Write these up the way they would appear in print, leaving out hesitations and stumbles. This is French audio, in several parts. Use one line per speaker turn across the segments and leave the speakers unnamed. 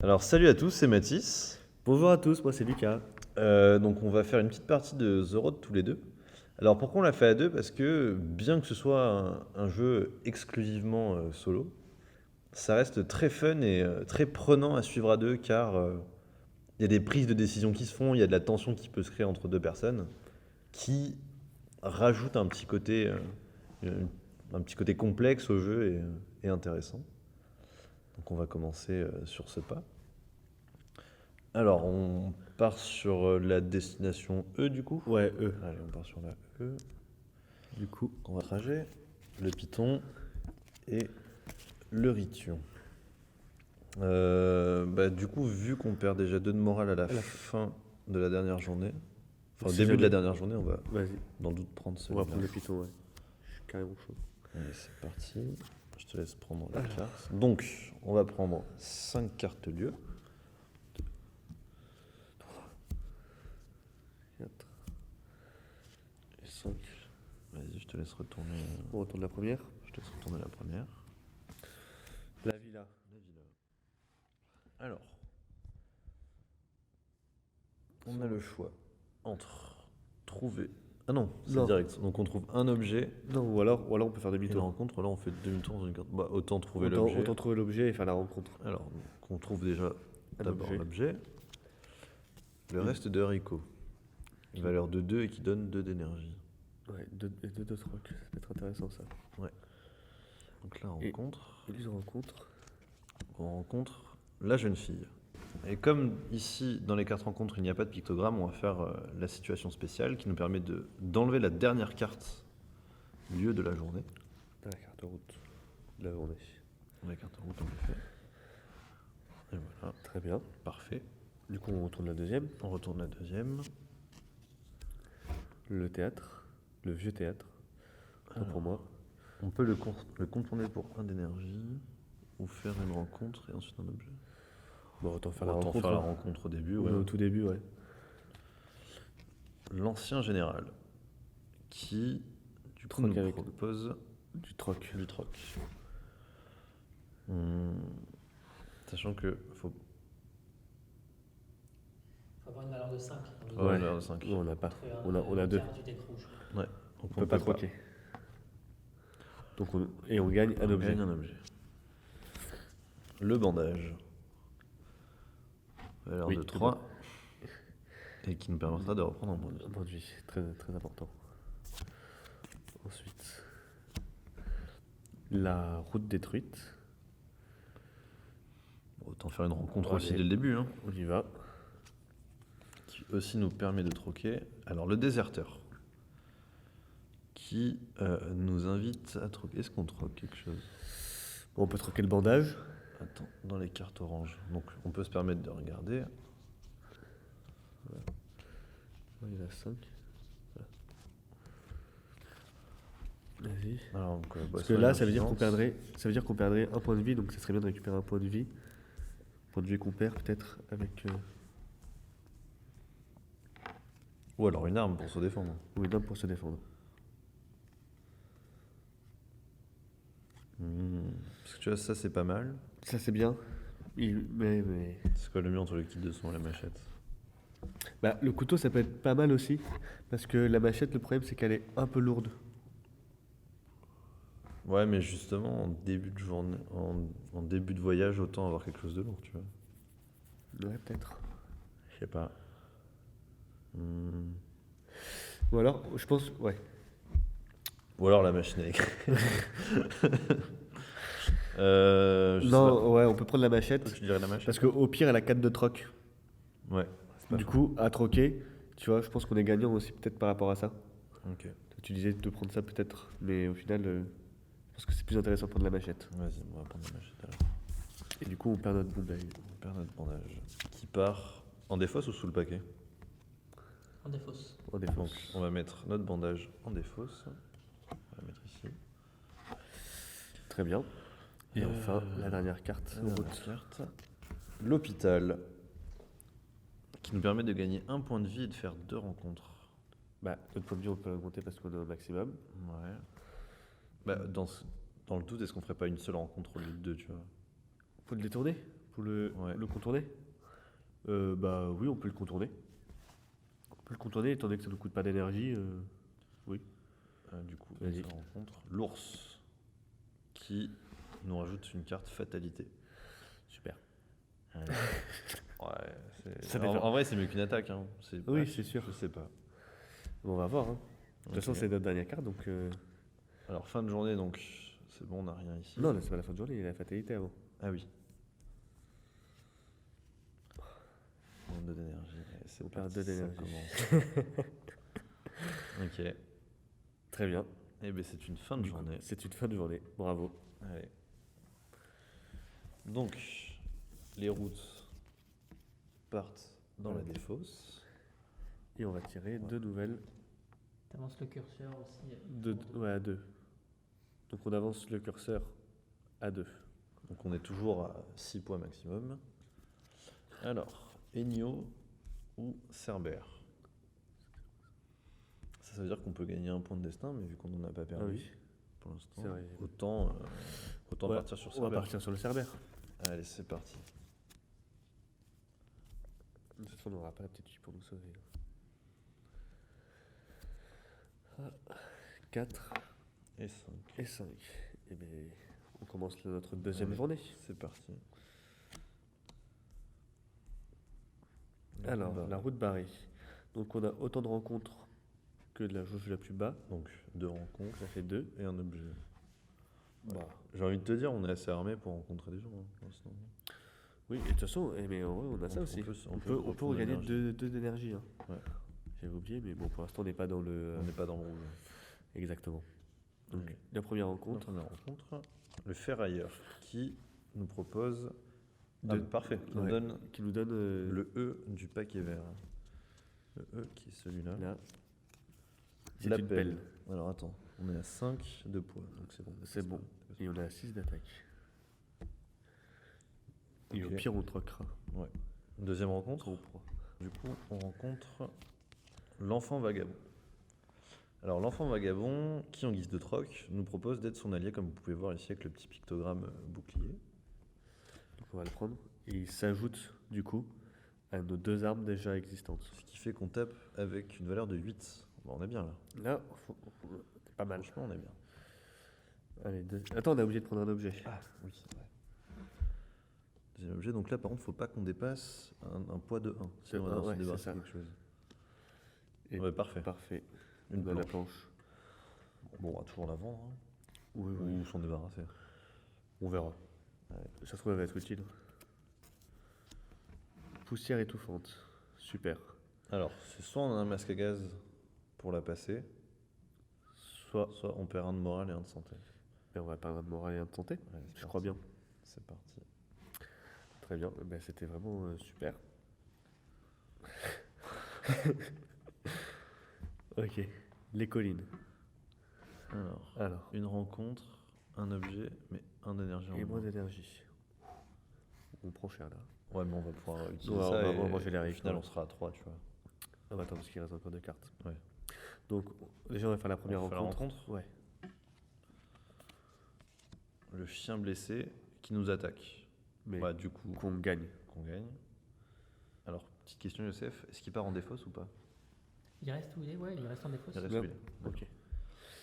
Alors salut à tous, c'est Mathis.
Bonjour à tous, moi c'est Lucas.
Donc on va faire une petite partie de The Road tous les deux. Alors pourquoi on l'a fait à deux? Parce que bien que ce soit un jeu exclusivement solo, ça reste très fun et très prenant à suivre à deux car il y a des prises de décision qui se font, il y a de la tension qui peut se créer entre deux personnes qui rajoute euh, un petit côté complexe au jeu et intéressant. Donc on va commencer sur ce pas. Alors, on part sur la destination E du coup.
Ouais,
Allez, on part sur la E.
du coup.
On va trajet, le Python et le Rithion. Du coup, vu qu'on perd déjà 2 de morale à la fin de la dernière journée, enfin au
Si
début de
jamais-
la dernière journée, on va
Vas-y,
dans le doute prendre
on va
celui-là.
prendre le Python, ouais. Je suis carrément chaud.
Allez, c'est parti. Je te laisse prendre la carte. Donc, on va prendre 5 cartes lieux.
4 et 5.
Vas-y, je te laisse retourner.
On retourne la première.
Je te laisse retourner la première.
La villa.
Alors, on a le choix entre trouver. Ah non, c'est
Non.
direct. Donc on trouve un objet
Non, ou alors on peut faire
et une
demi-tour.
rencontre. Là, on fait demi-tour dans une carte. Bah, autant trouver
Autant,
l'objet.
autant trouver l'objet et faire la rencontre.
Alors, on trouve déjà
Un
d'abord
objet.
l'objet. Le reste de haricot. Une valeur de 2 et qui donne 2 d'énergie.
Ouais, deux rock. Ça peut être intéressant ça.
Donc là,
Et-
rencontre.
Et lui, rencontre.
On rencontre la jeune fille. Et comme ici, dans les cartes rencontres, il n'y a pas de pictogramme, on va faire la situation spéciale qui nous permet d'enlever la dernière carte lieu de la journée.
Dans la carte route de la journée.
La carte route, on le fait. Et voilà,
Très bien.
parfait.
Du coup, on retourne la deuxième.
On retourne la deuxième.
Le théâtre. Le vieux théâtre. Autant pour moi.
On peut le contourner pour 1 d'énergie ou faire une rencontre et ensuite un objet.
Bon, autant faire la
Autant
rencontre.
faire la
hein.
rencontre au début.
On est
Ouais.
au tout début, ouais.
L'ancien général qui du coup
Troc
nous
avec-
propose
Du troc.
du troc. Sachant que faut
Faut avoir une valeur de 5.
avoir une valeur de 5.
Non, on n'a pas. On a deux.
Du deck rouge.
Ouais. Donc
On peut pas troquer. Donc et on gagne un
On
objet.
gagne un objet. Le bandage. Valeur
Oui,
de
le
3. Et qui nous permettra de reprendre un point de vie.
Un point de vie, très, très important. Ensuite, la route détruite.
Autant faire une rencontre
Allez.
aussi dès le début. Hein.
On y va.
Qui aussi nous permet de troquer. Alors le déserteur. Qui nous invite à troquer. Est-ce qu'on troque quelque chose?
Bon, on peut troquer le bandage.
Attends, dans les cartes oranges. Donc on peut se permettre de regarder.
Il y en a 5. Vas-y.
Alors, donc,
Parce que là, ça veut dire qu'on perdrait un point de vie, donc ça serait bien de récupérer un point de vie. Point de vie qu'on perd peut-être avec
Ou alors une arme pour se défendre.
ou une arme pour se défendre.
Parce que tu vois, ça c'est pas mal.
Ça c'est bien. Mais
C'est quoi le mieux entre le kit de son et la machette?
bah, le couteau ça peut être pas mal aussi parce que la machette le problème c'est qu'elle est un peu lourde.
Ouais, mais justement, en début de journée, en début de voyage, autant avoir quelque chose de lourd, tu vois.
Ouais, peut-être.
Je sais pas.
Ou alors, je pense, ouais.
Ou alors la machine à écrire. Je sais
Non, ouais, on peut prendre la
pas.
machette
Tu dirais la machette?
parce qu'au pire elle a 4 de troc.
Ouais. c'est pas
Du
faux.
coup, à troquer, tu vois, je pense qu'on est gagnant aussi peut-être par rapport à ça.
Ok.
Toi, tu disais de prendre ça peut-être, mais au final, je pense que c'est plus intéressant de prendre la machette.
Vas-y, on va prendre la machette alors.
Et du coup, on perd notre bouteille.
On perd notre bandage. Qui part en défausse ou sous le paquet?
En défausse.
En
Donc,
défense.
on va mettre notre bandage en défausse. On va la mettre ici.
Très bien. Et enfin, la dernière carte.
La dernière carte. L'hôpital. Qui nous permet de gagner 1 point de vie et de faire 2 rencontres.
Bah, notre point de vue, on peut l'augmenter parce qu'on est au maximum.
Ouais. Bah, dans le doute, est-ce qu'on ferait pas une seule rencontre au lieu de 2, tu vois?
Faut le détourner. Pour le,
Ouais.
le contourner? Bah oui, on peut le contourner. On peut le contourner étant donné que ça ne coûte pas d'énergie. Oui.
Du coup,
Vas-y.
on rencontre l'ours qui nous rajoute une carte fatalité.
Super.
Allez. Ouais,
Ça
en,
déjà.
en vrai, c'est mieux qu'une attaque. Hein.
Oui, c'est sûr.
Je sais pas.
Bon, on va voir. Hein. De toute façon,
Ok.
c'est notre dernière carte, donc.
Alors, fin de journée, donc c'est bon, on n'a rien ici.
Non, là, c'est pas la fin de journée, il y a la fatalité avant.
Ah oui. Monde d'énergie. Allez, c'est
On perd
parti,
2
ça
d'énergie.
commence. Ok.
Très bien.
Eh bien, c'est une fin de
Du coup,
journée.
c'est une fin de journée. Bravo.
Allez. Donc, les routes partent dans la
Ouais.
défausse.
Et on va tirer
Ouais.
2 nouvelles.
T'avances le curseur aussi.
Ouais, à 2. Donc on avance le curseur à 2.
Donc, on est toujours à 6 points maximum. Alors, Ennio ou Cerbère. Ça veut dire qu'on peut gagner un point de destin, mais vu qu'on n'en a pas perdu
Ah oui.
pour l'instant,
C'est vrai.
autant
Ouais,
partir sur
On va
Cerbère.
partir sur le Cerbère.
Allez, c'est parti.
De toute façon, on n'aura pas la petite fille pour nous sauver. 4
Et 5.
et 5. Et bien, on commence notre deuxième
Allez,
journée.
C'est parti.
Alors,
Bah,
la route barrée. Donc on a autant de rencontres que de la jauge la plus bas.
Donc, 2 rencontres
Ça fait 2.
et un objet.
Bah,
J'ai envie de te dire, on est assez armé pour rencontrer des gens. Hein, pour l'instant.
oui, et de toute façon, mais en vrai, on a ça
On
aussi.
peut-
On
on
peut,
peut
on peut
reprendre
regagner
l'énergie.
2 d'énergie. Hein.
Ouais.
J'avais oublié, mais bon, pour l'instant, on n'est pas dans le.
On n'est pas dans le rouge.
Exactement. Donc,
Allez.
la première
La
rencontre.
première rencontre, le ferrailleur qui nous propose.
De-
Parfait. Qui nous
Ouais,
donne
qui nous donne
le E du paquet vert. Le E qui est celui-là.
là. C'est
La
une
pelle.
pelle.
Alors attends, on est à 5 de poids, donc c'est bon.
C'est bon. Et on a 6 d'attaque. Et au
Ok.
pire, on troquera.
Ouais. Deuxième rencontre,
On prend.
du coup, on rencontre l'enfant vagabond. Alors l'enfant vagabond, qui en guise de troc, nous propose d'être son allié, comme vous pouvez voir ici avec le petit pictogramme bouclier.
Donc on va le prendre. Et il s'ajoute, du coup, à nos 2 armes déjà existantes.
Ce qui fait qu'on tape avec une valeur de 8. Bon, on est bien là.
Là, c'est pas mal.
Franchement, on est bien.
Allez, attends, on a oublié de prendre un objet.
Ah oui, c'est vrai. Deuxième objet, donc là par contre, faut pas qu'on dépasse un poids de 1. Sinon, on va devoir
ouais,
se débarrasser
c'est ça.
de quelque chose.
Et
Ouais, parfait.
Parfait.
Une
On a la
planche.
planche.
Bon, on va toujours la vendre. Hein.
Oui, oui.
Ou s'en débarrasser.
On verra. Ça se trouve, elle va être utile. Poussière étouffante. Super.
Alors, c'est soit on a un masque à gaz pour la passer, soit on perd un de morale et un de santé.
Et on va parler de morale et de santé.
Ouais, c'est
Je
parti.
crois bien.
C'est parti.
Très bien. Ben, c'était vraiment super. Ok. Les collines. Alors.
Une rencontre, un objet, mais un d'énergie en
Et moins
moins.
d'énergie. On prend cher là.
Ouais, mais on va pouvoir utiliser
On va-
ça
on va
et
manger les
au
règles,
final,
ouais.
on sera à 3, tu vois.
Ah bah attends, parce qu'il reste encore 2 cartes.
Ouais.
Donc, déjà, on va faire la première
On fait la
rencontre.
rencontre
Ouais.
Le chien blessé qui nous attaque.
Mais
Bah, du coup,
qu'on gagne.
qu'on gagne. Alors, petite question, Youssef, est-ce qu'il part en défausse ou pas?
Il reste où il est? Ouais, il reste en défausse.
Il reste
Ouais.
où il est.
Ok.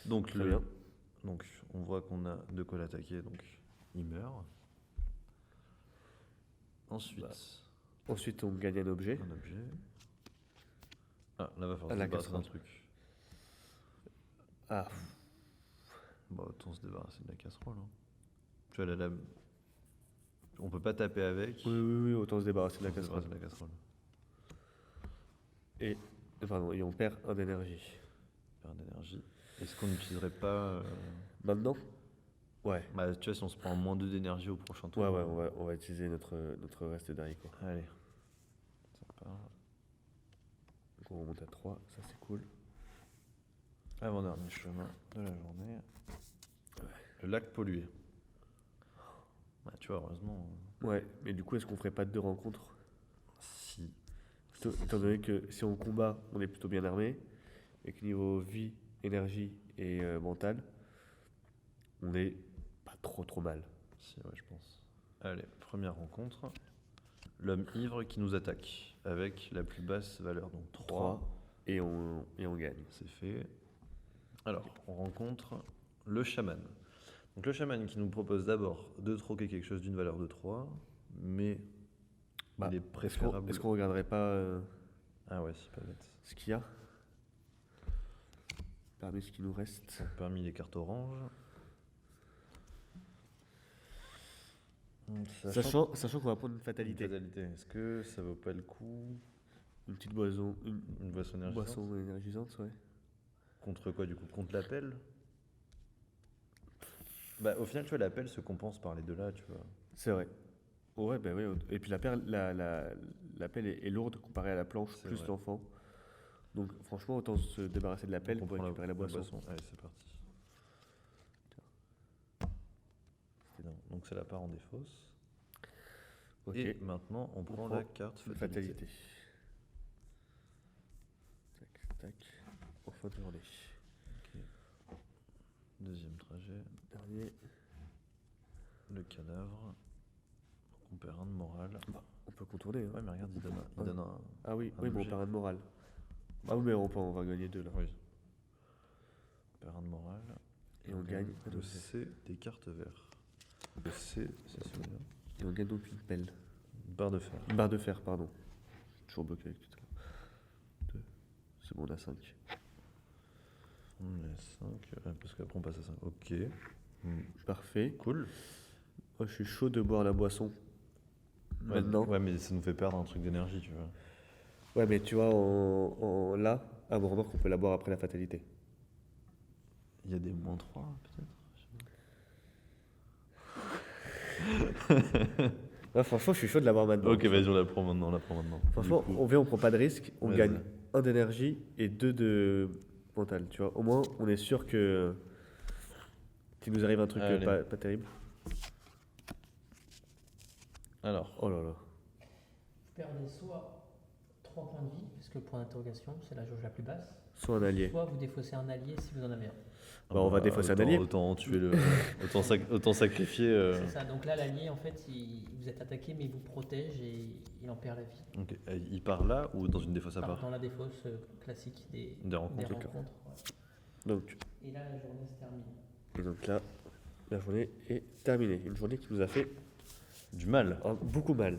Donc,
Très bien.
donc, on voit qu'on a de quoi l'attaquer, donc il meurt. Ensuite,
Ensuite, on gagne un objet.
un objet. Ah, là, va falloir
Ah,
se
la
débarrasser d'un
casserole.
truc.
Ah,
Bon, autant se débarrasser de la casserole. Hein. Tu vois, la lame. On peut pas taper avec.
oui, autant se débarrasser de la
autant se
casserole.
débarrasser de la casserole.
Et, pardon, et on perd un d'énergie.
Perte d'énergie. Est-ce qu'on n'utiliserait pas.
Maintenant Ouais.
Bah, tu vois, si on se prend moins 2 d'énergie au prochain tour.
Ouais, on va utiliser notre reste d'haricots.
Allez. Ça part.
Donc on remonte à 3, ça c'est cool.
Avant-dernier chemin de la journée. Le lac pollué. Bah, tu vois, heureusement.
Ouais, mais du coup, est-ce qu'on ferait pas 2 rencontres
Si.
Étant donné que si on combat, on est plutôt bien armé, et que niveau vie, énergie et mental, on est pas trop mal.
Si, ouais, je pense. Allez, première rencontre. L'homme ivre qui nous attaque avec la plus basse valeur, donc 3.
3. Et on gagne.
C'est fait. Alors, on rencontre le chaman. Donc le chaman qui nous propose d'abord de troquer quelque chose d'une valeur de 3, mais
Bah,
il est préférable...
Est-ce qu'on regarderait pas
Ah ouais, c'est pas bête.
ce qu'il y a parmi ce qui nous reste?
Donc, parmi les cartes oranges...
Sachant qu'on va prendre une fatalité.
Est-ce que ça vaut pas le coup?
Une petite boisson, une
Une boisson énergisante?
boisson énergisante, ouais.
Contre quoi du coup? Contre l'appel? Bah au final tu vois l'appel se compense par les deux là, tu vois.
C'est vrai. Ouais, ben oui. Et puis la pelle est lourde comparée à la planche,
C'est
plus
vrai.
l'enfant. Donc franchement, autant se débarrasser de la pelle
On
pour
prend
récupérer la boisson.
Allez c'est parti. C'était dingue. Donc c'est la part en défausse.
Ok,
Et maintenant on prend la carte
une
fatalité.
fatalité. Tac, tac. En fin de journée.
Ok. Deuxième trajet,
Dernier.
le cadavre. On perd un de morale.
On peut contourner. Hein.
Ouais mais regarde, il donne un...
Ah oui,
un
oui, bon, on
objet.
perd un de morale. Ah oui, mais on va gagner 2 là.
Oui. On perd un de morale.
Et on gagne un
le
objet.
C des cartes vertes. Le C, c'est celui-là.
Et on gagne donc une pelle.
Une barre de fer.
Une barre de fer, pardon. Toujours bloqué avec tout à l'heure. 2. C'est bon, on a 5.
On est 5, parce qu'après on passe à 5. Ok.
Parfait.
Cool.
Moi, je suis chaud de boire la boisson. Maintenant.
Ouais, mais ça nous fait perdre un truc d'énergie, tu vois.
Ouais, mais tu vois, là, à mon remarque, on peut la boire après la fatalité.
Il y a des moins 3, peut-être.
Ouais, franchement, je suis chaud de la boire maintenant.
Ok, vas-y, on la prend maintenant,
Franchement,
Du coup,
on prend pas de risque, on
vas-y.
gagne 1 d'énergie et 2 de mental, tu vois. Au moins, on est sûr que qu'il nous arrive un truc
Allez.
pas terrible.
Alors,
Oh là là.
Vous perdez soit 3 points de vie, parce que le point d'interrogation, c'est la jauge la plus basse,
Soit un allié.
soit vous défaussez un allié si vous en avez un.
Bah, on va défausser un allié.
Autant tuer le. autant sacrifier.
C'est ça, donc là l'allié en fait, vous êtes attaqué mais il vous protège et il en perd la vie.
Ok, il part là ou dans une défausse à part?
Dans la défausse classique des
rencontres.
rencontres. Ouais.
Donc,
Et là la journée se termine.
et donc là, la journée est terminée. Une journée qui nous a fait
Du mal.
beaucoup mal.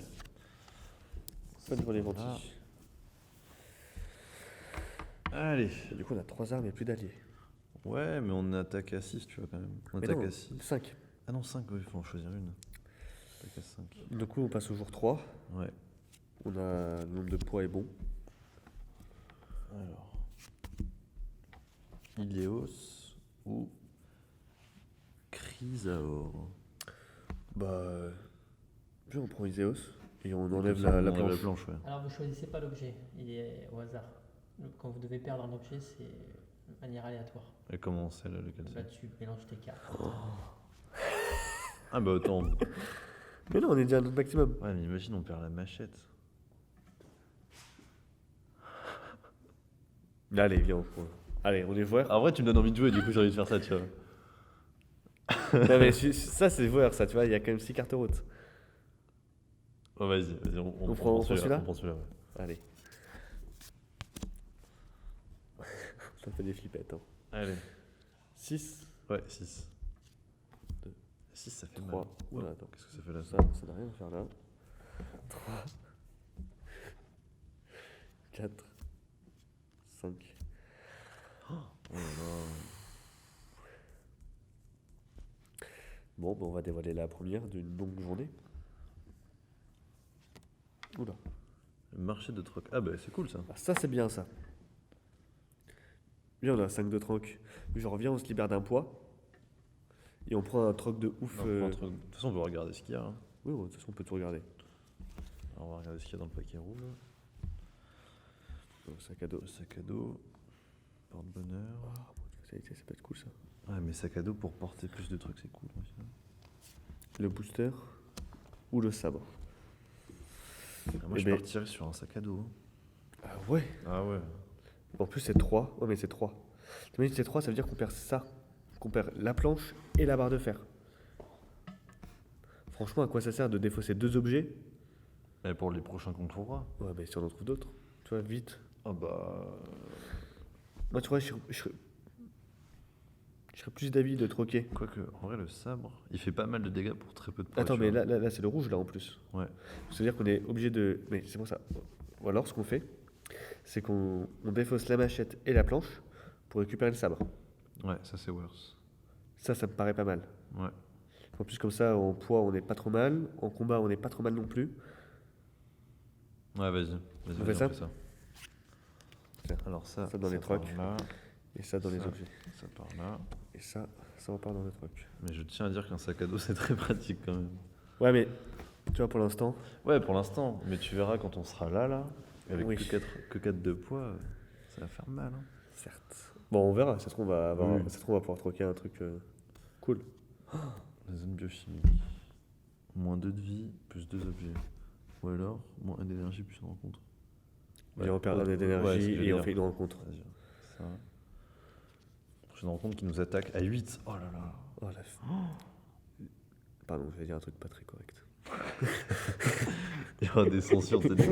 Bonne journée, Venty.
Allez.
Et du coup, on a 3 armes et plus d'alliés.
Ouais, mais on attaque à 6, tu vois, quand même. On
Mais
attaque
non,
à 6.
5.
Ah non, 5, il faut en choisir une. Attaque à 5.
Du coup, on passe au jour 3.
Ouais.
On a le nombre de poids est bon.
Alors. Ileos ou Chrysaor.
Bah, viens, on prend Iséos et on enlève
Comme ça,
la
on enlève
planche.
ouais.
Alors vous choisissez pas l'objet, il est au hasard. Quand vous devez perdre un objet, c'est de manière aléatoire.
Et comment c'est là, lequel
Là
c'est?
tu mélanges tes cartes.
Ah bah autant.
Mais non, on est déjà à notre maximum.
Ouais, mais imagine, on perd la machette.
Allez, viens, on prend. Allez, on est joueur.
En vrai, tu me donnes envie de jouer, du coup, j'ai envie de faire ça, tu vois.
Non, mais ça, c'est joueur, ça, tu vois, il y a quand même 6 cartes route.
Oh, vas-y,
On prend celui-là.
On prend celui-là, ouais.
Allez. Ça fait des flippettes. Hein.
Allez.
6,
Ouais, 6.
2,
6, ça fait
3.
mal.
Oula, attends.
Qu'est-ce que ça fait là,
Ça n'a rien à faire là. 3, 4, 5.
Oh là là.
Bon, ben, on va dévoiler la première d'une longue journée. Oula.
Le marché de troc. Ah bah c'est cool ça.
Ah, ça, c'est bien, ça. Bien, on a 5 de troc. Je reviens, on se libère d'un poids. Et on prend un troc de ouf.
Non, on prend un truc. De toute façon, on va regarder ce qu'il y a. Hein.
Oui, de toute façon, on peut tout regarder.
Alors, on va regarder ce qu'il y a dans le paquet rouge.
Donc, sac à dos.
Le sac à dos. Porte-bonheur.
Ah, bon, ça peut être cool, ça.
Ouais, mais sac à dos pour porter plus de trucs, c'est cool. Aussi.
Le booster ou le sabre.
Ah, moi,
Eh
je
ben-
partirais sur un sac à dos.
Ah ouais.
Ah ouais.
En plus, c'est 3. Ouais, mais c'est 3. T'imagines, c'est 3, ça veut dire qu'on perd ça. Qu'on perd la planche et la barre de fer. Franchement, à quoi ça sert de défausser 2 objets?
Et pour les prochains qu'on trouvera.
Ouais, mais si on en trouve d'autres, tu vois, vite.
Ah bah.
Moi, tu vois, je serais plus d'avis de troquer.
Quoique, en vrai, le sabre, il fait pas mal de dégâts pour très peu de poids.
Attends,
tu
mais
vois.
là c'est le rouge, là, en plus.
Ouais.
C'est-à-dire qu'on est obligé de... Mais c'est pour ça. Ou alors, ce qu'on fait, c'est qu'on défausse la machette et la planche pour récupérer le sabre.
Ouais, ça c'est worse.
Ça me paraît pas mal.
Ouais.
En plus, comme ça, en poids, on n'est pas trop mal. En combat, on n'est pas trop mal non plus.
Ouais, vas-y.
On
Vas-y,
fait ça
on fait ça.
Tiens,
Alors ça
ça dans les
part
trocs.
là,
Et ça dans les
Ça.
objets.
ça part là.
Et ça repart dans le troc.
Mais je tiens à dire qu'un sac à dos, c'est très pratique quand même.
Ouais, mais tu vois, pour l'instant,
Ouais, pour l'instant. Mais tu verras quand on sera là, avec
Oui.
que 4 de poids, ça va faire mal. Hein.
certes. Bon, on verra. Ça se trouve,
Oui.
ça se trouve, on va pouvoir troquer un truc cool.
La zone biochimique. Moins 2 de vie, plus 2 objets. Ou alors, moins 1 d'énergie, plus une rencontre.
Et on perd un
ouais,
d'énergie
c'est ce que je veux
et on
dire.
fait une rencontre.
Vas-y, ça. Prochaine rencontre qui nous attaque à 8. Oh là là.
Oh la f... Pardon, je vais dire un truc pas très correct.
Il y aura des censures, c'est des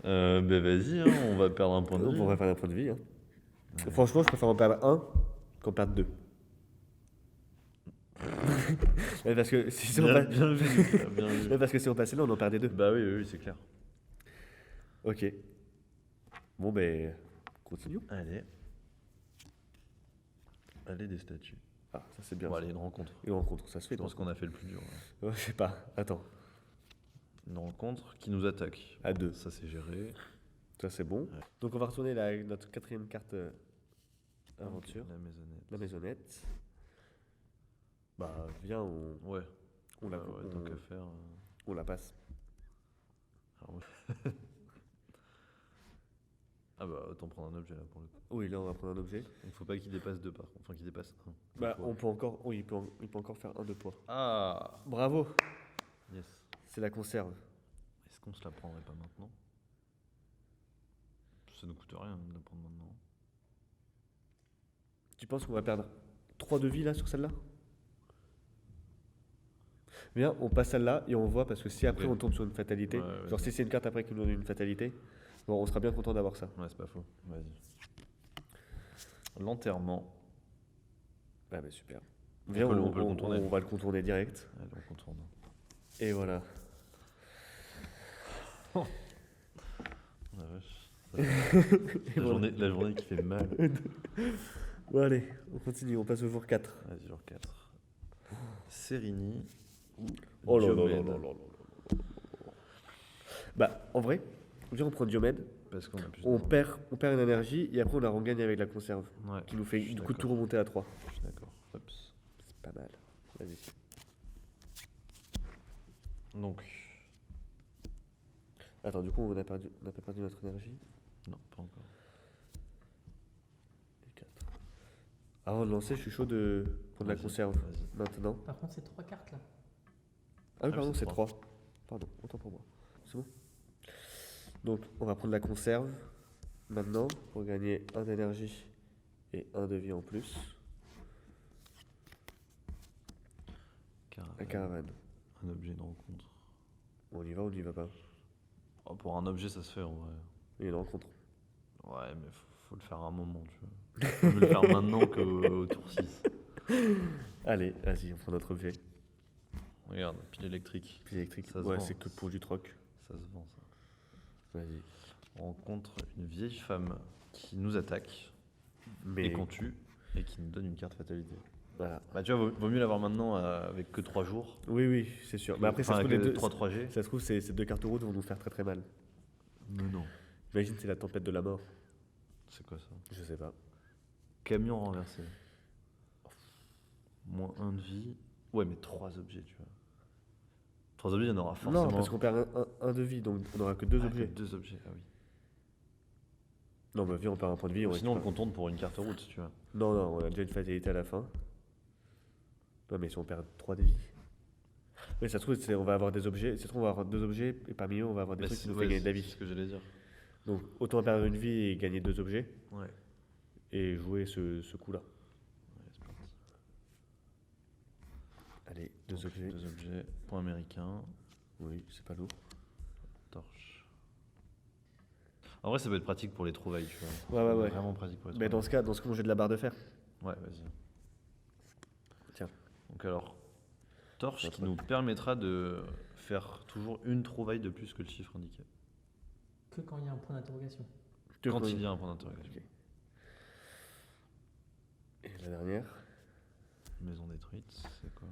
Ben vas-y, hein, on va perdre un point de
On
vie.
pourrait faire un point de vie. Hein.
Ouais.
Franchement, je préfère en perdre un qu'en perdre deux. Ouais, parce que si on
Bien,
passe...
bien vu, bien vu.
Ouais, parce que si on passait là, on en perdait deux.
Bah oui, oui, oui, c'est clair.
Ok. Bon, ben, continuons.
Allez. Allez, des statues.
Ah, ça c'est bien.
Bon,
ça.
allez, une rencontre.
Une rencontre, ça se fait.
Je pense qu'on a fait le plus dur. Là.
Ouais, je sais pas. Attends.
Une rencontre qui nous attaque.
À deux.
Ça, c'est géré.
Ça c'est bon.
Ouais.
Donc on va retourner notre quatrième carte aventure.
Ok, la maisonnette.
La maisonnette. Bah, viens,
Ouais.
on la,
Ouais, tant qu'à faire.
on la passe.
Alors, ouais. Ah bah, autant prendre un objet là pour le coup.
Oui, là on va prendre un objet.
Il faut pas qu'il dépasse 2 par contre. Enfin, qu'il dépasse 1.
Bah, on peut encore, oui, il peut encore faire un de poids.
Ah
Bravo,
yes.
c'est la conserve.
Est-ce qu'on se la prendrait pas maintenant? Ça ne coûte rien de la prendre maintenant.
Tu penses qu'on va perdre 3 de vie là sur celle-là? Bien, on passe celle-là et on voit parce que si après
Ok.
on tombe sur une fatalité,
Ouais,
genre si c'est une carte après qui nous donne une fatalité, bon, on sera bien content d'avoir ça.
Ouais, c'est pas faux. Vas-y. L'enterrement.
Ah bah super.
On
Viens,
peut le contourner.
on va le contourner direct.
Allez, on contourne.
Et voilà.
La vache.
Et voilà.
La journée qui fait mal.
Bon allez, on continue, on passe au jour 4.
Vas-y, jour 4. Sérigny ou
Oh là là là
Diomède.
là là là là. Bah, en vrai, viens on prend Diomède,
Parce qu'on a plus
on
de
perd une énergie et après on la regagne avec la conserve.
Ouais,
Qui nous fait
je suis
du coup tout
d'accord.
remonter à 3.
Je suis d'accord. Oups.
C'est pas mal. Vas-y.
Donc,
Attends, du coup on a pas perdu notre énergie.
non, pas encore.
Et 4. Avant de lancer, je suis chaud de prendre la
Vas-y,
conserve.
vas-y.
Maintenant.
Par contre, c'est 3 cartes là.
Ah oui,
Ah,
pardon,
c'est
c'est
trois.
3. Pardon, autant pour moi. C'est bon. Donc, on va prendre la conserve maintenant pour gagner 1 d'énergie et 1 de vie en plus. La caravane.
Un objet de rencontre.
On y va ou on y va pas?
Oh, pour un objet, ça se fait en vrai.
Il y a une rencontre.
Ouais, mais faut le faire à un moment, tu vois. Faut mieux le faire maintenant qu'au tour 6.
Allez, vas-y, on prend notre objet.
Regarde, pile électrique.
Pile électrique.
Ça se
Ouais,
vend.
c'est que pour du troc.
Ça se vend, ça.
Vas-y.
On rencontre une vieille femme qui nous attaque
Mais
et qu'on tue et qui nous donne une carte fatalité.
voilà.
Bah, tu vois, vaut mieux l'avoir maintenant avec que 3 jours.
Oui, oui, c'est sûr. Mais après, ça se trouve, les deux,
3-3G.
ça se trouve, ces deux cartes rouges vont nous faire très très mal.
Mais non.
Imagine, c'est la tempête de la mort.
C'est quoi ça?
Je sais pas.
Camion renversé. Moins 1 de vie. Ouais, mais 3 objets, tu vois. 3 objets, il y en aura forcément.
Non, parce qu'on perd un de vie, donc on n'aura que 2
Ah,
objets.
que 2 objets, ah oui.
Non, bah viens, on perd un point de vie.
Sinon, on le
récupère.
contourne pour une carte route, tu vois.
Non, non, on a déjà une fatalité à la fin. Non, mais si on perd 3 de vie. Mais ça se trouve, on va avoir des objets. Ça se trouve, on va avoir 2 objets, et parmi eux, on va avoir des
Bah,
trucs qui
c'est-
nous
ouais,
fait gagner de la
c'est
vie.
ce que j'allais dire.
Donc, autant perdre une vie et gagner 2 objets,
Ouais.
et jouer ce coup-là.
Ouais, c'est parti.
Allez, 2 objets.
2 objets. Point américain.
Oui, c'est pas lourd.
Torche. En vrai, ça peut être pratique pour les trouvailles, tu vois.
Ouais.
Vraiment pratique pour les
Mais
trouvailles.
dans ce cas, j'ai de la barre de fer.
Ouais, vas-y.
Tiens.
Donc alors, torche
Notre-
qui nous permettra de faire toujours une trouvaille de plus que le chiffre indiqué.
Que quand il y a un point d'interrogation.
Quand il y a un point d'interrogation.
Ok. Et la dernière.
Maison détruite, c'est quoi?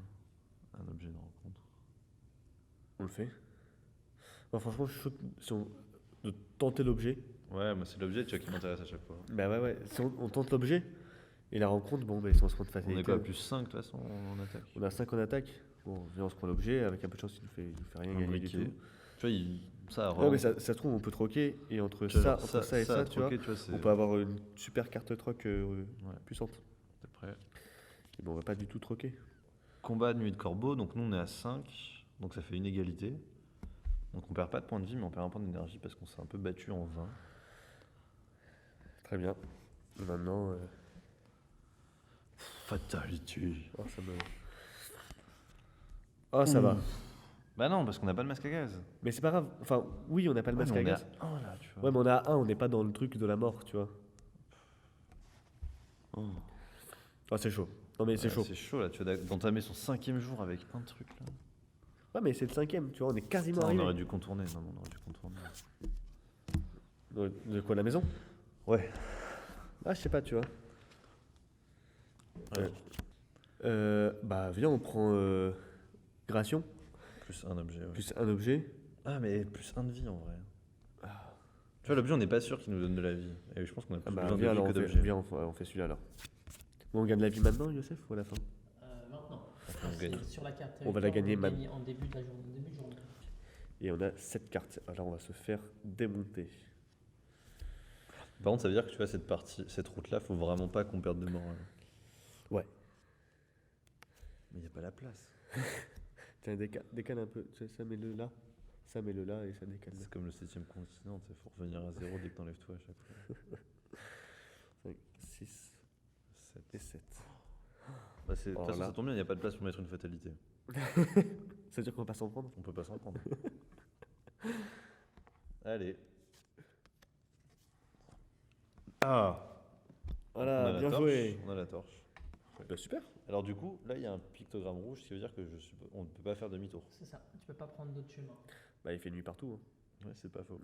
Un objet de rencontre.
On le fait. Bon, franchement, je suis chaud de tenter l'objet.
Ouais, moi c'est l'objet, tu vois, qui m'intéresse à chaque fois.
Bah ouais. Si on tente l'objet et la rencontre, bon, bah, ils sont en de
On
fatalité.
est quoi, plus 5 de toute façon en attaque?
On a 5 en attaque. Bon, viens, on se prend l'objet. Avec un peu de chance, il nous fait rien
Un
gagner du
briquet.
tout.
Tu vois, ça
Ouais, mais ça se trouve, on peut troquer. Et entre
tu vois,
ça,
genre,
entre ça et ça,
à
tu vois,
troquer, c'est...
on peut avoir une super carte troc
Ouais,
puissante.
t'es prêt.
Et bon, on va pas du tout troquer.
Combat de nuit de corbeau, donc nous on est à 5, donc ça fait une égalité. Donc on perd pas de points de vie, mais on perd un point d'énergie parce qu'on s'est un peu battu en vain.
Très bien. Et maintenant,
Fatality.
oh, ça me. Oh, ça va.
Bah non, parce qu'on n'a pas de masque à gaz.
Mais c'est pas grave. Enfin, oui, on n'a pas le
Ouais,
masque
mais
à
on est
gaz.
à 1 là, tu vois.
Ouais, mais on a un, on n'est pas dans le truc de la mort, tu vois.
Oh.
Oh, c'est chaud. Non, mais c'est
Ouais,
chaud.
C'est chaud là, tu vas d'entamer son 5e jour avec un truc là.
Ouais, mais c'est le 5e, tu vois, on est quasiment
Putain, on
arrivé.
aurait dû contourner, non, on aurait dû contourner.
De quoi, la maison?
Ouais.
Ah, je sais pas, tu vois.
Ouais.
Bah, viens, on prend Gration,
Plus un objet, ouais.
plus un objet.
Ah, mais plus 1 de vie en vrai. Tu vois, l'objet, on n'est pas sûr qu'il nous donne de la vie. Et je pense qu'on a
Ah
plus
bah,
besoin
viens,
de vie
alors,
que
on fait,
d'objets.
viens, on fait celui-là, alors. Bon, on gagne la vie maintenant, Youssef, ou à la fin?
Maintenant.
Après, on gagne.
Sur la carte.
On va la gagner
en début de la journée. Début de journée.
Et on a 7 cartes. Alors, on va se faire démonter.
Par contre, ça veut dire que tu vois, cette route-là, faut vraiment pas qu'on perde de morale.
Ouais.
Mais il n'y a pas la place.
Tiens, décale un peu. Ça, mets-le là. Ça, mets-le là et ça décale là.
C'est comme le 7e continent, il faut revenir à 0 dès que t'enlèves toi à chaque fois.
5, 6
7.
et 7.
Bah, de toute
Alors
façon,
là.
ça tombe bien, il n'y a pas de place pour mettre une fatalité.
Ça veut dire qu'on va pas s'en prendre?
On peut pas s'en prendre. Allez. Ah, on a
Voilà,
la
bien
torche,
joué.
On a la torche.
Bah, super.
Alors du coup, là, il y a un pictogramme rouge, ce qui veut dire que on ne peut pas faire demi-tour.
C'est ça. Tu peux pas prendre d'autres chemins.
Bah, il fait nuit partout. Hein.
Ouais, c'est pas faux.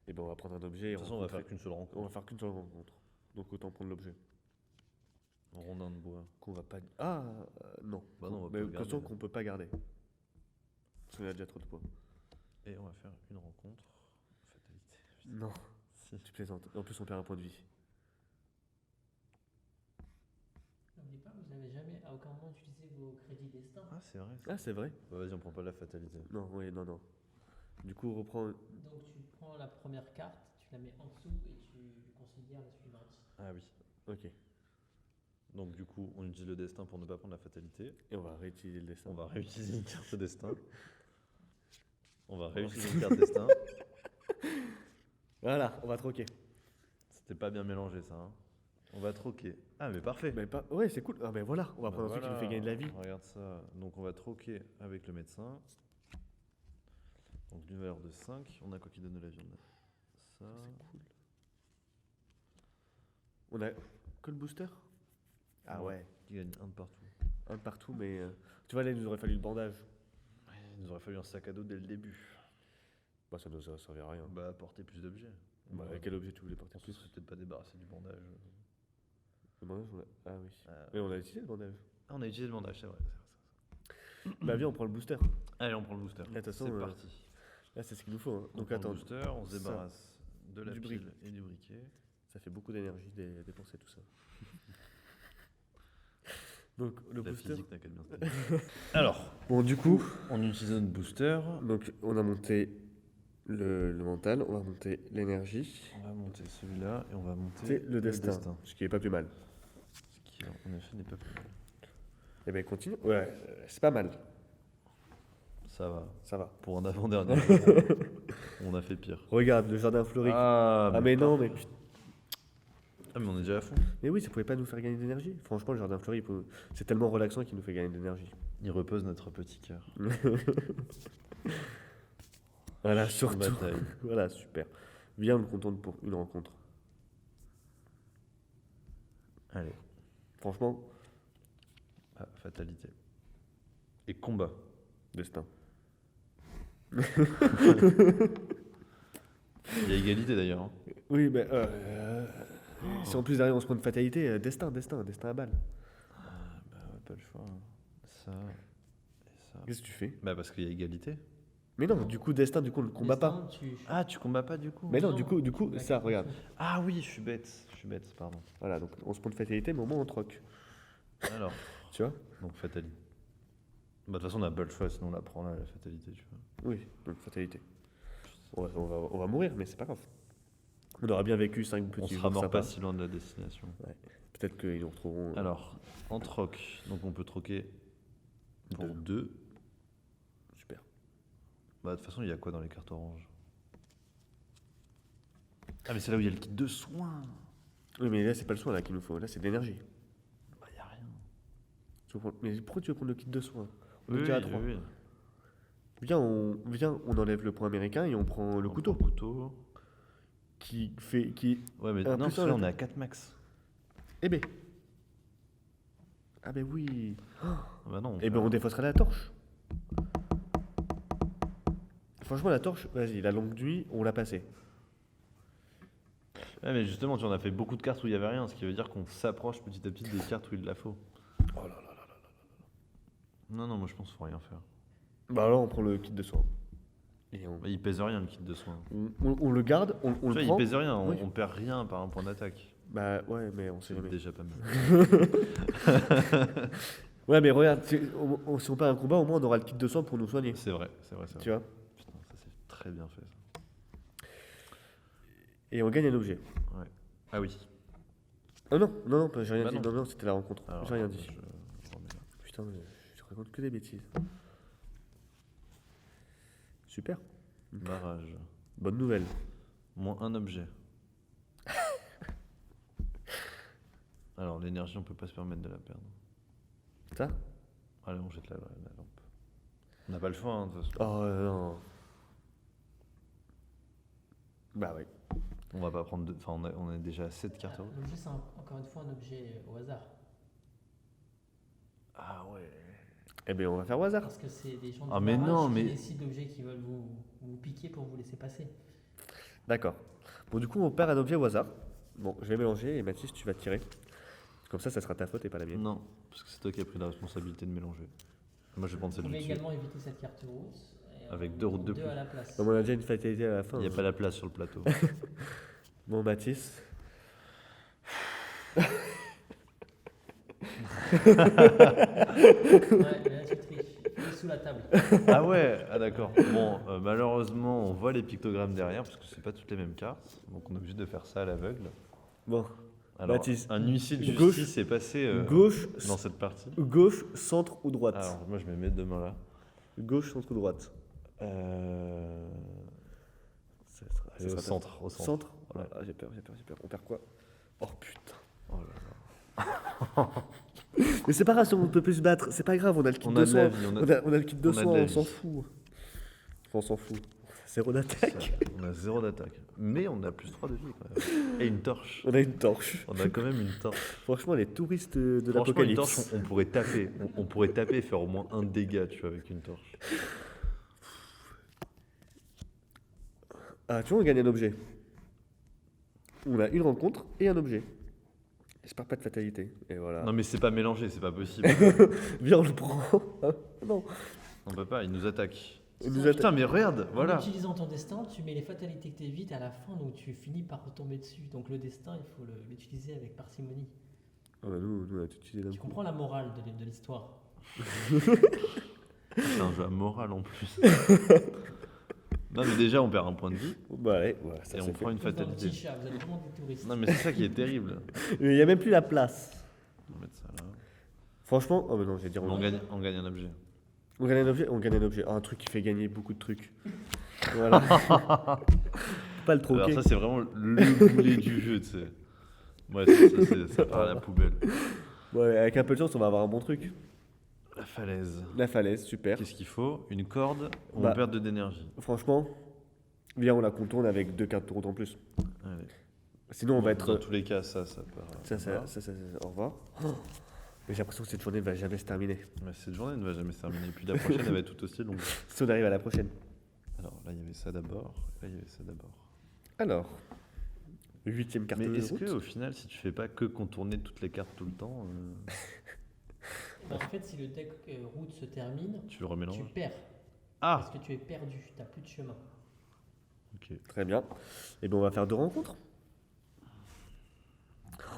Et ben, on va prendre un objet.
De toute façon, on va faire qu'une seule
On va
rencontre.
faire qu'une seule rencontre. Donc, autant prendre l'objet.
Rondin de bois.
Qu'on va pas. Ah, non.
Bah non, on va pas
Mais
le garder,
attention
là.
qu'on peut pas garder. Parce qu'on a déjà trop de poids.
Et on va faire une rencontre. Fatalité.
Non,
Si.
tu plaisantes. En plus, on perd un point de vie.
N'oubliez pas, vous n'avez jamais à aucun moment utilisé vos crédits destin.
Ah, c'est vrai.
Ah, c'est vrai?
Bah, vas-y, on prend pas la fatalité.
Non, oui, non. Du coup, on reprend.
Donc tu prends la première carte, tu la mets en dessous et tu considères la suivante.
Ah oui.
Ok.
Donc du coup, on utilise le destin pour ne pas prendre la fatalité.
Et on va réutiliser le dessin.
On va réutiliser une carte destin. On va réutiliser une carte destin.
Voilà, on va troquer.
C'était pas bien mélangé ça. Hein. On va troquer. Ah mais parfait.
Mais pas... Ouais, c'est cool. Ah, ben voilà, on va
Bah
prendre un truc qui nous fait gagner de la vie.
Regarde ça. Donc on va troquer avec le médecin. Donc d'une valeur de 5. On a quoi qui donne de la vie? On a ça.
C'est cool. On a que le booster? Ah ouais.
Qui gagne un de partout.
Un de partout, mais. Tu vois, là, il nous aurait fallu le bandage.
Il nous aurait fallu un sac à dos dès le début.
Bah, ça nous a servi à rien.
Bah apporter plus d'objets.
Bah, quel objet tu voulais porter
On se
plus?
serait peut-être pas débarrassé du bandage.
Le bandage, Ah oui.
Ah,
Mais on a utilisé le bandage.
on a utilisé le bandage, c'est vrai.
Bah, viens, on prend le booster.
Allez, on prend le booster.
Là, de toute façon,
C'est parti.
Là, c'est ce qu'il nous faut. Hein.
On
Donc,
prend
attends.
le booster, on se
Ça,
débarrasse de la
du
pile
brick.
et du briquet.
Ça fait beaucoup d'énergie dépenser tout ça. Donc, le
La
booster.
physique n'a qu'à bien se tenir. Alors,
Bon, du coup,
on utilise notre booster.
donc, on a monté le mental, on va monter l'énergie,
On va monter celui-là et on va monter
c'est le destin, ce qui est pas plus mal.
Ce qui, en effet, n'est pas plus mal.
Eh ben, continue. Ouais, c'est pas mal.
Ça va.
Ça va.
Pour un avant-dernier, on a fait pire.
Regarde, le jardin fleuri.
Ah,
Ah, mais non, mais putain.
Ah, mais on est déjà à fond.
Mais oui, ça pouvait pas nous faire gagner d'énergie. Franchement, le jardin fleuri, c'est tellement relaxant qu'il nous fait gagner d'énergie.
Il repose notre petit cœur.
Voilà,
En
surtout.
bataille.
Voilà, super. Viens, on me contente pour une rencontre.
Allez.
Franchement,
Ah, fatalité. Et combat.
destin.
Il y a égalité d'ailleurs. Hein.
Oui, mais si en plus derrière on se prend une fatalité, destin à balle.
Bah, pas le choix. Hein. Ça et ça.
Qu'est-ce que tu fais?
Bah, parce qu'il y a égalité.
Mais non, du coup, destin, du coup, on ne combat pas.
Destin, tu-
Ah, tu combats pas du coup.
Mais non,
Non,
du coup,
tu
ça,
bats
regarde.
contre-
Ah oui, je suis bête, pardon.
Voilà, donc on se prend une fatalité, mais au moins on troque.
Alors,
Tu vois?
donc fatalité. Bah, de toute façon, on n'a pas le choix, sinon on la prend là, la fatalité, tu vois.
Oui, donc fatalité. On va mourir, mais c'est pas grave. On aura bien vécu 5
On
petits
sera
jours
mort
sympas.
pas si loin de la destination.
Peut-être qu'ils nous retrouveront.
Alors, en troc, donc on peut troquer pour 2.
Super.
Bah, de toute façon, il y a quoi dans les cartes oranges? Ah, mais c'est là où il y a le kit de soins.
Oui, mais là, c'est pas le soin là qu'il nous faut. Là, c'est de l'énergie.
Bah, il y a rien.
Mais pourquoi tu veux prendre le kit de soin? On est
Oui,
déjà à
oui,
3.
oui.
Viens, on enlève le point américain et on prend le
On
couteau.
prend le couteau.
Qui.
Ouais, mais
Un
non,
plus
parce que
un,
là,
là.
on est à 4 max.
Eh ben. Ah ben oui.
Ah bah non.
Eh ben on défaussera la torche. Franchement, la torche, vas-y, la longue nuit, on l'a passée.
Ouais, mais justement, tu en as fait beaucoup de cartes où il y avait rien, ce qui veut dire qu'on s'approche petit à petit des cartes où il la faut.
Oh là là là.
Non, non, moi je pense qu'il faut rien faire.
Bah alors, on prend le kit de soin. Et
Bah, il pèse rien le kit de soins.
on le garde, on
Tu vois,
le
il
prend.
pèse rien,
Oui.
on perd rien par un point d'attaque.
Bah ouais, mais on sait
C'est
jamais.
déjà pas mal.
Ouais, mais regarde, si on perd un combat, au moins on aura le kit de soin pour nous soigner.
C'est vrai, c'est vrai, c'est
Tu
vrai.
vois?
Putain, ça c'est très bien fait ça.
Et on gagne un objet.
Ouais. Ah oui.
Oh non, non, non, j'ai rien
Bah
dit.
non.
Non, non, c'était la rencontre.
Alors,
J'ai rien dit.
je remets là.
Putain, je te raconte que des bêtises. Super.
Barrage.
Bonne nouvelle.
Moins un objet. Alors, l'énergie, on peut pas se permettre de la perdre.
Ça?
Allez, on jette la lampe. On n'a pas le choix, hein, de toute façon.
Oh non. Bah oui.
On va pas prendre deux. Enfin, on est déjà à 7 cartes rouges.
L'objet, c'est encore une fois un objet au hasard.
Ah ouais.
Eh bien, on va faire au hasard.
Parce que c'est des gens
Ah,
du
mais
barrage
non,
qui
mais-
décident d'objets qui veulent vous piquer pour vous laisser passer.
D'accord. Bon, du coup, on perd un objet au hasard. Bon, je vais mélanger et Mathis, tu vas tirer. Comme ça sera ta faute et pas la mienne.
Non, parce que c'est toi qui as pris la responsabilité de mélanger. Moi, je vais prendre
Vous
celle
pouvez
du dessus.
également éviter cette carte rousse. Et
Avec
en
deux routes de
deux
plus.
à la place.
Comme on a déjà une fatalité à la fin.
Il n'y a pas la place sur le plateau.
Bon, Mathis.
Ouais, mais là tu triches. Il est sous la table.
Ah ouais, ah d'accord. Bon, malheureusement, on voit les pictogrammes derrière parce que c'est pas toutes les mêmes cartes, donc on est obligé de faire ça à l'aveugle.
Bon,
Alors,
Baptiste,
un huissier de
gauche-
justice est passé
gauche,
dans cette partie.
gauche, centre ou droite?
Alors, moi, je me mets deux mains là.
Gauche, centre ou droite? Ça sera- ça
Et au
sera ta-
centre, au centre.
Centre?
Ouais.
Ah, j'ai peur. On perd quoi? Oh putain.
Oh là là.
Mais c'est pas grave si on peut plus se battre. C'est pas grave, on a le kit
On
de
a de
soin.
la vie,
On a le kit de
on a de
soin,
la
on s'en
vie.
fout. Enfin, on s'en fout. Zéro d'attaque.
On a 0 d'attaque. Mais on a plus 3 de vie quand même. Et une torche.
On a une torche.
On a quand même une torche.
Franchement, les touristes de
Franchement, une torche,
l'apocalypse.
on pourrait taper. On pourrait taper et faire au moins un dégât, tu vois, avec une torche.
Ah, tu vois, on gagne un objet. On a une rencontre et un objet. J'espère pas de fatalité. Et voilà.
Non, mais c'est pas mélangé, c'est pas possible.
Viens, on le prend. Non.
On peut pas, il nous attaque.
Il nous
Ça,
attaque.
Putain, mais regarde,
En
voilà.
utilisant ton destin, tu mets les fatalités que tu évites à la fin, donc tu finis par retomber dessus. Donc le destin, il faut l'utiliser avec parcimonie.
Ah bah nous, on a tout utilisé d'un
Tu
coup.
comprends la morale de l'histoire.
C'est un jeu à morale en plus. Non, mais déjà, on perd un point de vie
Bah allez, voilà, ça
et
c'est
on prend une
Tous dans le
fatalité.
petit chat, vous êtes vraiment des touristes.
Non, mais c'est ça qui est terrible.
fait. Mais il n'y a même plus la place.
On va mettre ça là.
Franchement, oh mais non, je vais dire,
Mais on gagne un objet.
on gagne un objet, on gagne un objet. Ah, un truc qui fait gagner beaucoup de trucs. Voilà. Faut pas le
Alors,
troquer.
ça, c'est vraiment le boulet du jeu, tu sais. Ouais, ça part à la poubelle.
Ouais, avec un peu de chance, on va avoir un bon truc.
La falaise.
La falaise, super.
Qu'est-ce qu'il faut? Une corde ou
Bah.
on perd d'énergie?
Franchement, viens, on la contourne avec 2 cartes de route en plus.
Allez.
Sinon, on va
Dans
être.
tous les cas, ça part.
Au revoir. Oh, mais j'ai l'impression que cette journée va jamais se terminer.
Mais cette journée ne va jamais se terminer. Puis la prochaine, elle va être tout aussi longue.
Si on arrive à la prochaine.
Alors là, il y avait ça d'abord. Là, il y avait ça d'abord.
Alors, 8ème carte
Mais
de
est-ce
route.
que au final, si tu fais pas que contourner toutes les cartes tout le temps,
Bah, en fait, si le deck route se termine,
tu le remélanges?
tu perds.
Ah,
Parce que tu es perdu, tu n'as plus de chemin.
ok.
Très bien. Et bien, on va faire 2 rencontres.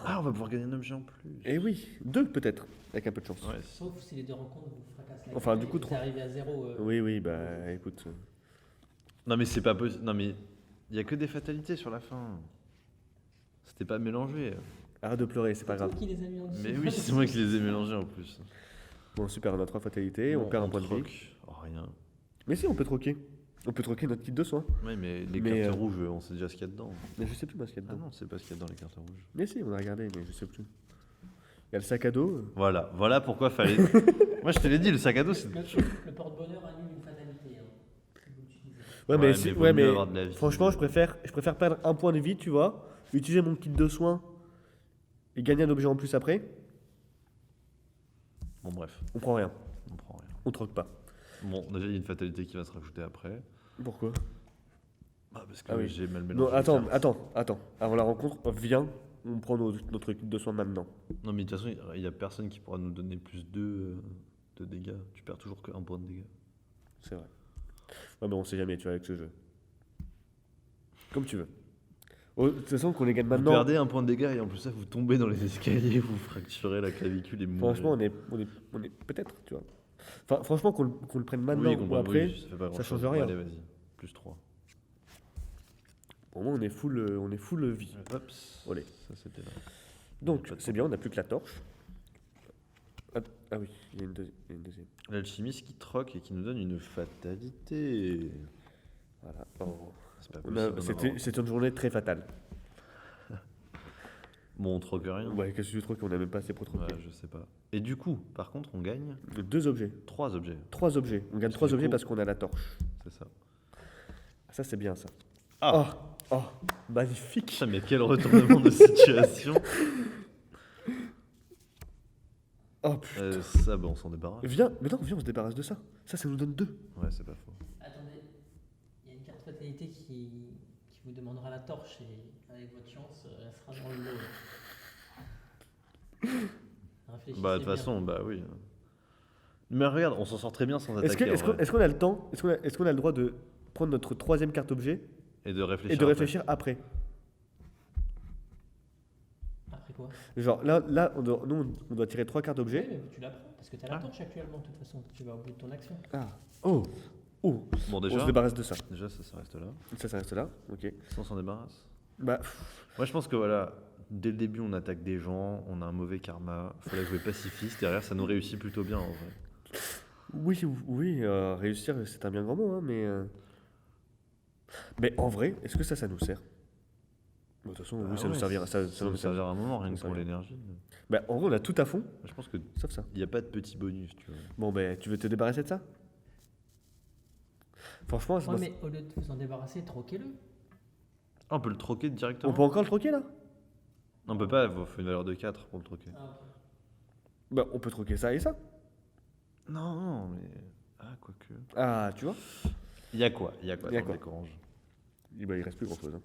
Ah, on va pouvoir gagner un objet en plus.
Eh oui, 2 peut-être, avec un peu de chance.
Ouais,
Sauf si les 2 rencontres vous fracassent la
Enfin,
gueule
du
et
coup,
vous
3.
arrivez à 0.
Oui, bah écoute.
non, mais c'est pas possible. Non, mais il y a que des fatalités sur la fin. C'était pas mélangé.
Arrête de pleurer, c'est pas
C'est toi
grave.
qui les as mis en dessous.
Mais oui, c'est moi qui les ai mélangés en plus.
Bon, super, on a 3 fatalités, on
Bon,
perd un point de vie.
troque. Oh, rien.
Mais si, on peut troquer. On peut troquer notre kit de soins.
Ouais, mais les
Mais,
cartes rouges, on sait déjà ce qu'il y a dedans.
Mais je sais plus moi ce qu'il y a
Ah
dedans.
non, c'est pas ce qu'il y a dans les cartes rouges.
Mais si, on a regardé, mais je sais plus. Il y a le sac à dos.
Voilà pourquoi fallait. Moi, je te l'ai dit, le sac à dos, c'est.
Le porte-bonheur annule une fatalité. Si vous l'utilisez.
Ouais,
Ouais,
mais,
mais vaut
ouais,
mieux
mais
avoir de la vie.
franchement, je préfère perdre un point de vie, tu vois, utiliser mon kit de soins et gagner un objet en plus après.
Bon, bref,
On prend rien,
on prend rien.
on troque pas.
Bon, déjà, il y a une fatalité qui va se rajouter après.
Pourquoi?
Bah, parce que
Ah oui.
j'ai mal
Non,
mélangé. les cartes.
attends. Avant la rencontre, viens, on prend notre kit de soins maintenant.
Non, mais de toute façon, il y a personne qui pourra nous donner plus de dégâts. Tu perds toujours qu'un point de dégâts.
C'est vrai. Ouais, mais on sait jamais, tu vois, avec ce jeu. Comme tu veux. Oh, de toute façon, qu'on les gagne
Vous
maintenant.
perdez un point de dégâts et en plus, ça, vous tombez dans les escaliers, vous fracturez la clavicule et mourrez.
Franchement, on est peut-être, tu vois. Enfin, franchement, qu'on le prenne maintenant
oui,
ou après,
oui, ça fait pas
ça
grand-chose.
change rien.
Allez, vas-y. Plus 3.
pour moi, on est full vie.
Hop.
Olé.
Ça, c'était là.
Donc, c'est bien, on n'a plus que la torche. Ah oui, il y a une deuxième.
L'alchimiste qui troque et qui nous donne une fatalité.
Voilà. Oh.
C'est pas
On a-
possible.
C'était une journée très fatale.
Bon, on troque rien.
Ouais, qu'est-ce que tu trouves qu'on n'a même pas assez pour troquer?
Ouais, je sais pas. Et du coup, par contre, on gagne
2 objets.
3 objets.
3 objets. On gagne
Parce
3
que du
objets
coup-
parce qu'on a la torche.
C'est ça.
Ça, c'est bien, ça.
Ah.
Oh, magnifique.
Putain, mais quel retournement de situation.
Oh, putain.
Ça, bon, on s'en débarrasse.
Viens, on se débarrasse de ça. Ça nous donne 2.
Ouais, c'est pas faux.
Attendez, il y a une carte fatalité qui vous demandera la torche et avec votre chance, elle sera dans le lot. Réfléchissez
Bah, de toute
bien.
façon, bah oui. Mais regarde, on s'en sort très bien sans attaquer. en vrai.
Est-ce qu'on a le temps? Est-ce qu'on a le droit de prendre notre 3ème carte objet
Et de réfléchir.
et de
après.
réfléchir après?
Après quoi?
Genre, là on doit tirer 3 cartes
Oui,
objets.
mais tu la prends parce que tu as la
Ah.
torche actuellement de toute façon. Tu vas au bout de ton action.
Ah. Oh.
Bon,
On
déjà,
se débarrasse de ça.
ça reste là.
Ça reste là. Ok.
Ça, on s'en débarrasse.
Bah,
Moi, je pense que voilà, dès le début, on attaque des gens, on a un mauvais karma. Faut la jouer pacifiste. Derrière, ça nous réussit plutôt bien en vrai.
oui, réussir, c'est un bien grand mot, hein, mais en vrai, est-ce que ça nous sert? Bah, de toute façon, oui, ça
Ah
nous
ouais,
servira. Ça
Ça va nous
nous servira.
servir un moment, rien
Ça
que
nous
pour
servira.
l'énergie.
Bah, en vrai, on a tout à fond,
Je pense qu'il
sauf ça.
n'y a pas de petit bonus, tu vois.
Bon, ben, tu veux te débarrasser de ça? Franchement,
Ouais, mais au lieu de vous en débarrasser, troquez-le.
Ah, on peut le troquer directement.
on peut encore le troquer là?
Non, on peut pas, il faut une valeur de 4 pour le troquer.
Ah, ok.
Bah, on peut troquer ça et ça.
Non, mais. Ah, quoique.
Ah, tu vois?
Il y a quoi
Il y a
dans
quoi
le deck orange?
Et bah, il reste plus grand chose.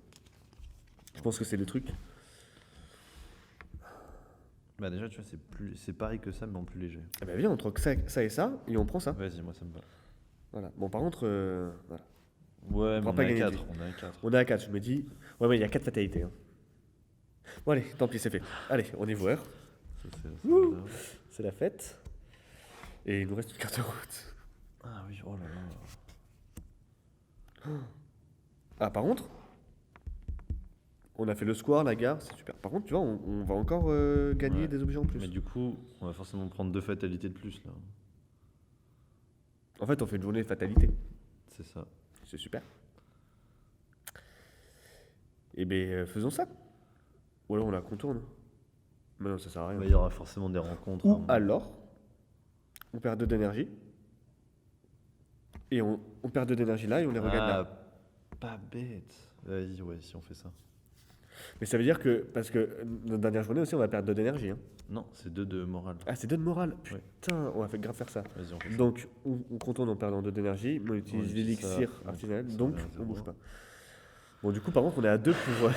Je pense que c'est le truc.
Bah, déjà, tu vois, c'est pareil que ça, mais en plus léger.
Eh ben, viens, on troque ça et ça, et on prend ça.
Vas-y, moi, ça me va.
Voilà. Bon, par contre, voilà.
Ouais, mais
pourra
on
pas
est à
gagner de
4. On est à 4.
On est à 4, je me dis. Ouais, mais il y a 4 fatalités. Hein. Bon, allez, tant pis, c'est fait. Allez, on est joueur. Wouh. C'est la fête. Et il nous reste une carte de route.
Ah oui, oh là là.
Ah, par contre, on a fait le square, la gare, c'est super. Par contre, tu vois, on va encore gagner
Ouais.
des objets en plus.
Mais du coup, on va forcément prendre 2 fatalités de plus, là.
En fait, on fait une journée de fatalité.
C'est ça.
C'est super. Et ben, faisons ça. Ou alors on la contourne. Mais non, ça sert à rien.
Bah, il y aura forcément des rencontres.
Ou
hein.
alors, on perd 2 d'énergie. Et on perd 2 d'énergie là et on les regagne là.
Pas bête. Vas-y, ouais, si on fait ça.
Mais ça veut dire que, parce que notre dernière journée aussi, on va perdre 2 d'énergie. Hein.
Non, c'est 2 de morale.
Ah, c'est 2 de morale.
Ouais.
Putain, on va grave faire ça.
Vas-y, on fait ça.
Donc, on contourne en perdant 2 d'énergie, mais on utilise
utilise
l'élixir
ça,
artisanal,
ça
donc
va à
on
zéro.
bouge pas. Bon, du coup, par contre, on est à 2 pour.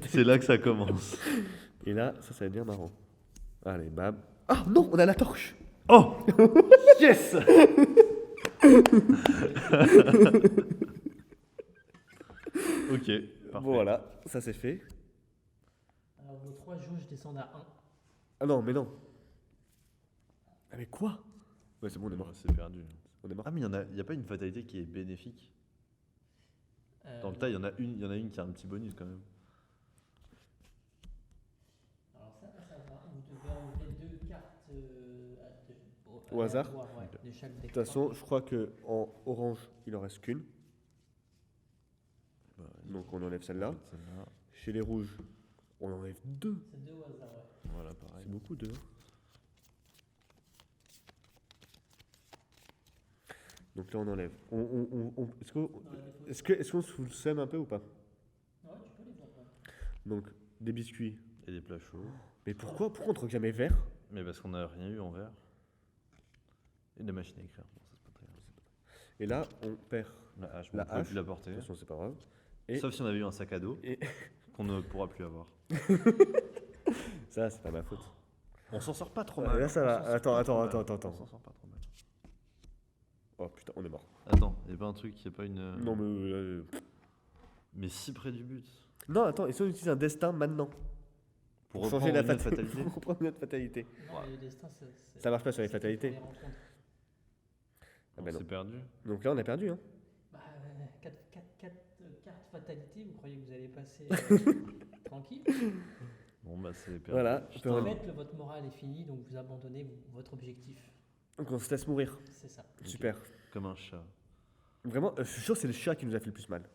C'est là que ça commence.
Et là, ça va être bien marrant. Allez, bam. Ah non, on a la torche.
Oh yes. Ok, parfait.
Voilà, ça c'est fait.
Alors vos 3 jauges descendent à 1.
Ah non, mais non. Ah, mais quoi? Ouais, c'est bon, on est mort.
Ouais, c'est perdu.
On est mort.
Ah, mais il y a pas une fatalité qui est bénéfique. Dans le tas, il y en a une qui a un petit bonus quand même.
Alors ça va. Vous devez enlever 2 cartes
Au hasard
ouais, de chaque deck.
De toute façon, je crois que en orange, il en reste qu'une.
Bah,
Donc on enlève celle-là.
celle-là.
Chez les rouges, on enlève 2.
C'est 2 au hasard, ouais.
Voilà, pareil.
C'est beaucoup 2. Donc là, on enlève. Est-ce qu'on se fout le seum un peu ou pas?
Ouais, tu peux les voir. Ouais.
Donc, des biscuits.
Et des plats chauds.
Mais pourquoi on troque jamais vert?
Mais parce qu'on n'a rien eu en vert. Et de la machine à écrire. Bon, ça c'est pas très grave.
Et là, on perd.
La hache,
La
on ne peut
hache.
plus la
De
porter.
toute façon, c'est pas grave. Et-
Sauf si on avait eu un sac à dos
Et
qu'on ne pourra plus avoir.
ça, c'est pas ma faute.
On s'en sort pas trop
Ouais,
mal.
là, ça
On
va.
s'en sort
Attends,
pas
attends,
trop
attends,
mal.
attends, attends.
On s'en sort pas trop mal.
Oh putain, on est mort.
Attends, il n'y a pas un truc, il n'y a pas une.
Non, mais.
Mais si près du but.
Non, attends, et si on utilise un destin maintenant?
Pour
changer la
reprendre une autre
fatalité. Pour reprendre notre fatalité.
Non,
Ouais.
mais le destin,
Ça marche pas sur les
c'est pour
fatalités.
les rencontres.
Ah bah non.
C'est perdu.
Donc là, on a perdu. Hein.
Bah, 4 cartes fatalité, vous croyez que vous allez passer tranquille?
Bon, bah c'est perdu.
Voilà.
Putain.
En fait, votre morale est finie, donc vous abandonnez votre objectif.
Donc on se laisse mourir.
C'est ça.
Super.
Comme un chat.
Vraiment, je suis sûr que c'est le chat qui nous a fait le plus mal.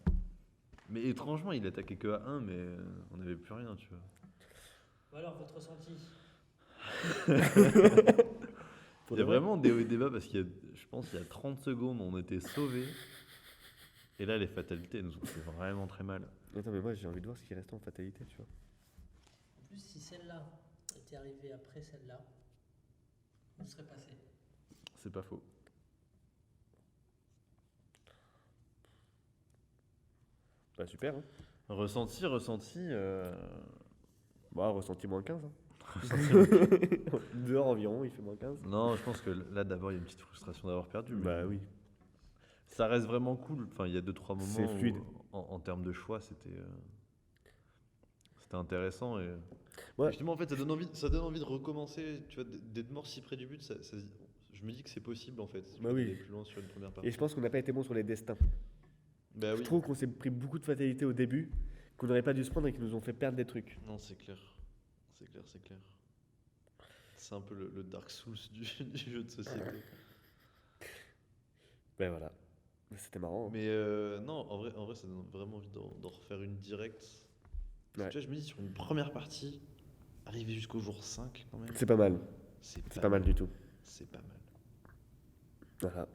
Mais étrangement, il attaquait que à 1, mais on n'avait plus rien, tu vois.
Ou alors, votre ressenti?
Il y a vraiment des hauts et des bas parce qu'il y a, je pense, il y a 30 secondes, on était sauvés. Et là, les fatalités nous ont fait vraiment très mal.
Attends, mais moi j'ai envie de voir ce qui reste en fatalité, tu vois.
En plus, si celle-là était arrivée après celle-là, vous serez passé.
C'est pas faux.
Bah super. Hein.
Ressenti.
Bah, ressenti moins 15. Hein. Dehors environ, il fait moins 15.
Non, je pense que là, d'abord, il y a une petite frustration d'avoir perdu. Mais
Bah oui.
ça reste vraiment cool. Enfin, il y a 2-3 moments
C'est fluide.
où, en termes de choix, c'était intéressant. Et
Ouais.
justement, en fait, ça donne envie de recommencer. Tu vois, d'être mort si près du but, je me dis que c'est possible, en fait.
Bah oui.
D'aller plus loin sur une première partie.
Et je pense qu'on n'a pas été bon sur les destins.
Bah
Je
oui.
trouve qu'on s'est pris beaucoup de fatalité au début, qu'on n'aurait pas dû se prendre et qui nous ont fait perdre des trucs.
Non, c'est clair. C'est clair, c'est clair. C'est un peu le Dark Souls du jeu de société.
Ben voilà. C'était marrant. Hein.
Mais non, en vrai, ça donne vraiment envie d'en refaire une directe. Parce
Ouais.
que tu vois, je me dis, sur une première partie, arriver jusqu'au jour 5, quand même,
C'est pas mal.
c'est
C'est pas mal du tout.
C'est pas mal.
Voilà.